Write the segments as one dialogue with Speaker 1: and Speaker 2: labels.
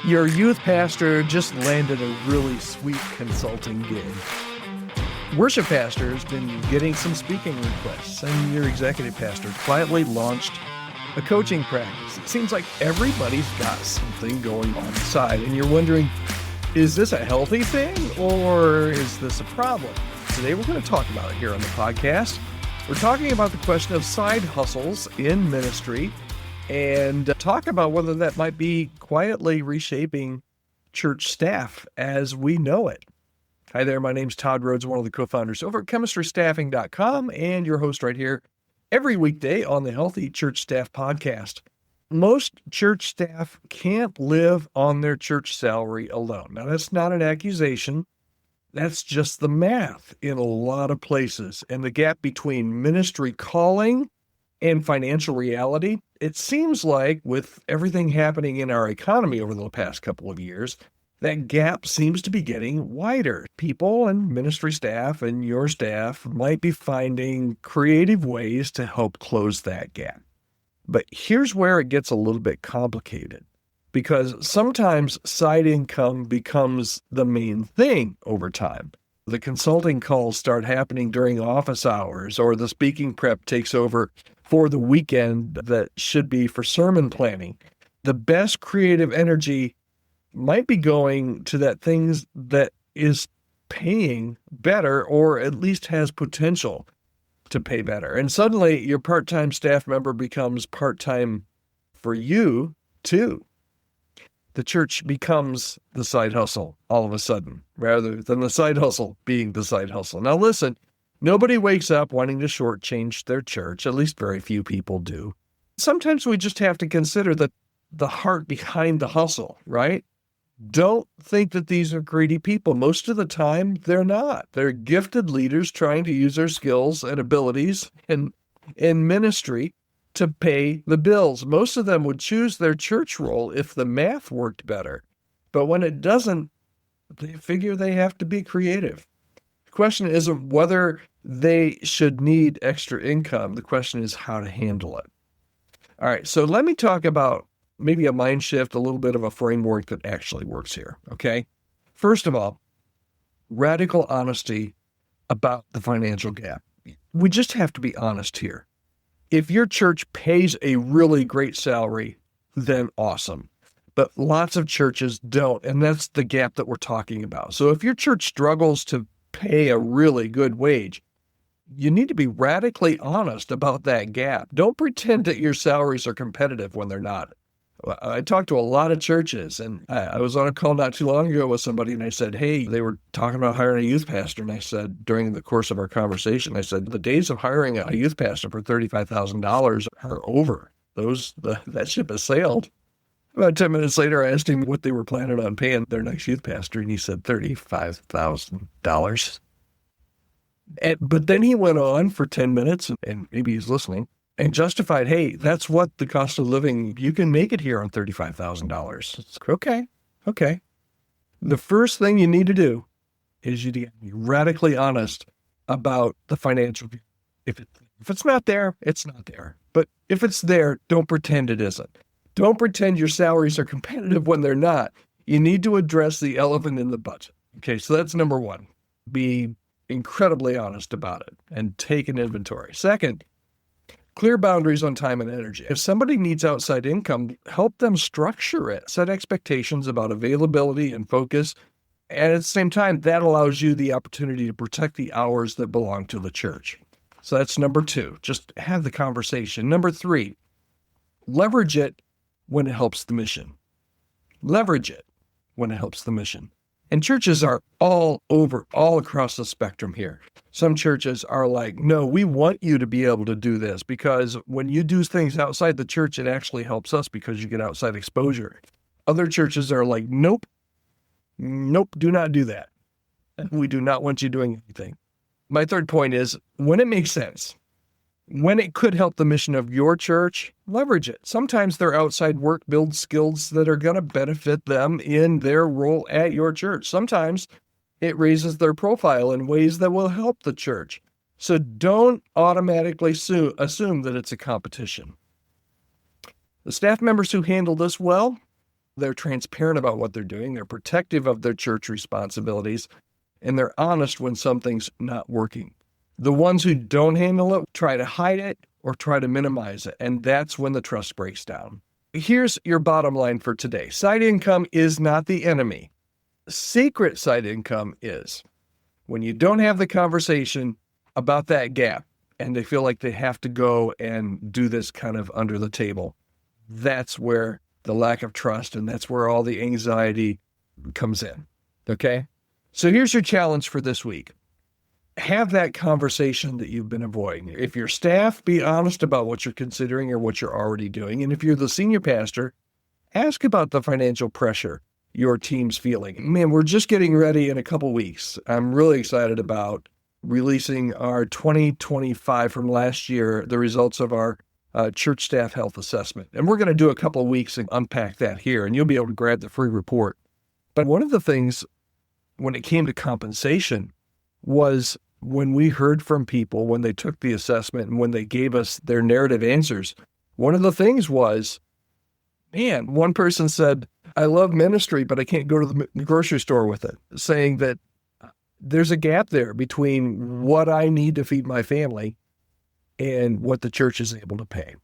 Speaker 1: Your youth pastor just landed a really sweet consulting gig. Worship pastor has been getting some speaking requests, and your executive pastor quietly launched a coaching practice. It seems like everybody's got something going on the side, and you're wondering, is this a healthy thing or is this a problem? Today we're going to talk about it here on the podcast. We're talking about the question of side hustles in ministry and talk about whether that might be quietly reshaping church staff as we know it. Hi there, my name's Todd Rhoades, one of the co-founders over at chemistrystaffing.com and your host right here every weekday on the Healthy Church Staff Podcast. Most church staff can't live on their church salary alone. Now, that's not an accusation. That's just the math in a lot of places. And the gap between ministry calling and financial reality, it seems like with everything happening in our economy over the past couple of years, that gap seems to be getting wider. People and ministry staff and your staff might be finding creative ways to help close that gap. But here's where it gets a little bit complicated, because sometimes side income becomes the main thing over time. The consulting calls start happening during office hours, or the speaking prep takes over for the weekend that should be for sermon planning. The best creative energy might be going to that things that is paying better, or at least has potential to pay better. And suddenly your part-time staff member becomes part-time for you too. The church becomes the side hustle all of a sudden, rather than the side hustle being the side hustle. Now listen, nobody wakes up wanting to shortchange their church, at least very few people do. Sometimes we just have to consider the heart behind the hustle, right? Don't think that these are greedy people. Most of the time, they're not. They're gifted leaders trying to use their skills and abilities in ministry to pay the bills. Most of them would choose their church role if the math worked better. But when it doesn't, they figure they have to be creative. The question isn't whether they should need extra income. The question is how to handle it. All right, so let me talk about maybe a mind shift, a little bit of a framework that actually works here, okay? First of all, radical honesty about the financial gap. We just have to be honest here. If your church pays a really great salary, then awesome. But lots of churches don't, and that's the gap that we're talking about. So if your church struggles to pay a really good wage, you need to be radically honest about that gap. Don't pretend that your salaries are competitive when they're not. I talked to a lot of churches, and I was on a call not too long ago with somebody, and I said, hey, they were talking about hiring a youth pastor, and I said, during the course of our conversation, I said, the days of hiring a youth pastor for $35,000 are over. That ship has sailed. About 10 minutes later, I asked him what they were planning on paying their next youth pastor, and he said $35,000. But then he went on for 10 minutes, and maybe he's listening, and justified, hey, that's what the cost of living, you can make it here on $35,000. It's okay. The first thing you need to do is you need to be radically honest about the financial view. If it's not there, it's not there. But if it's there, don't pretend it isn't. Don't pretend your salaries are competitive when they're not. You need to address the elephant in the budget. Okay, so that's number one. Be incredibly honest about it and take an inventory. Second, clear boundaries on time and energy. If somebody needs outside income, help them structure it. Set expectations about availability and focus. And at the same time, that allows you the opportunity to protect the hours that belong to the church. So that's number two. Just have the conversation. Number three, leverage it when it helps the mission. Leverage it when it helps the mission. And churches are all across the spectrum here. Some churches are like, no, we want you to be able to do this because when you do things outside the church, it actually helps us because you get outside exposure. Other churches are like, nope, do not do that. We do not want you doing anything. My third point is when it makes sense, when it could help the mission of your church, leverage it. Sometimes their outside work builds skills that are going to benefit them in their role at your church. Sometimes it raises their profile in ways that will help the church. So don't automatically assume that it's a competition. The staff members who handle this well They're transparent about what they're doing. They're protective of their church responsibilities, and they're honest when something's not working. The ones who don't handle it try to hide it or try to minimize it, and that's when the trust breaks down. Here's your bottom line for today. Side income is not the enemy. Secret side income is. When you don't have the conversation about that gap and they feel like they have to go and do this kind of under the table, that's where the lack of trust and that's where all the anxiety comes in. Okay? So here's your challenge for this week. Have that conversation that you've been avoiding. If your staff, be honest about what you're considering or what you're already doing. And if you're the senior pastor, ask about the financial pressure your team's feeling. Man, we're just getting ready in a couple weeks. I'm really excited about releasing our 2025 from last year, the results of our church staff health assessment. And we're going to do a couple of weeks and unpack that here, and you'll be able to grab the free report. But one of the things when it came to compensation was when we heard from people, when they took the assessment and when they gave us their narrative answers, one of the things was, man, one person said, I love ministry, but I can't go to the grocery store with it, saying that there's a gap there between what I need to feed my family and what the church is able to pay.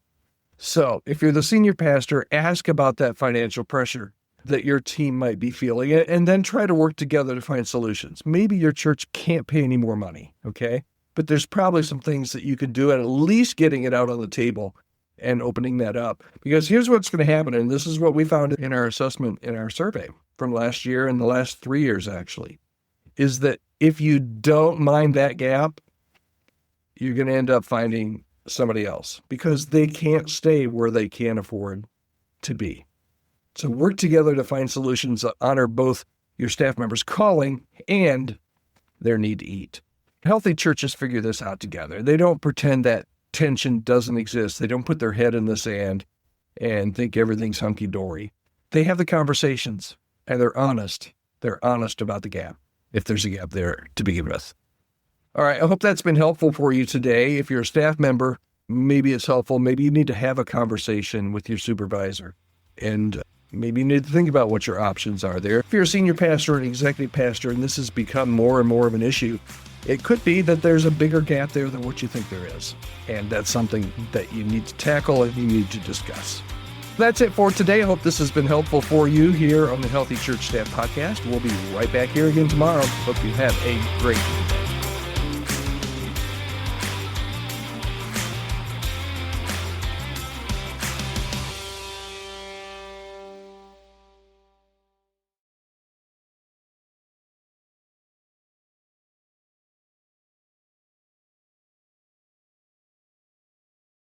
Speaker 1: So if you're the senior pastor, ask about that financial pressure that your team might be feeling, and then try to work together to find solutions. Maybe your church can't pay any more money, okay? But there's probably some things that you can do, and at least getting it out on the table and opening that up. Because here's what's going to happen, and this is what we found in our assessment, in our survey from last year and the last 3 years actually, is that if you don't mind that gap, you're going to end up finding somebody else because they can't stay where they can't afford to be. So work together to find solutions that honor both your staff members' calling and their need to eat. Healthy churches figure this out together. They don't pretend that tension doesn't exist. They don't put their head in the sand and think everything's hunky-dory. They have the conversations, and they're honest. They're honest about the gap, if there's a gap there to begin with. All right, I hope that's been helpful for you today. If you're a staff member, maybe it's helpful. Maybe you need to have a conversation with your supervisor, and maybe you need to think about what your options are there. If you're a senior pastor or an executive pastor, and this has become more and more of an issue, it could be that there's a bigger gap there than what you think there is. And that's something that you need to tackle and you need to discuss. That's it for today. I hope this has been helpful for you here on the Healthy Church Staff Podcast. We'll be right back here again tomorrow. Hope you have a great day.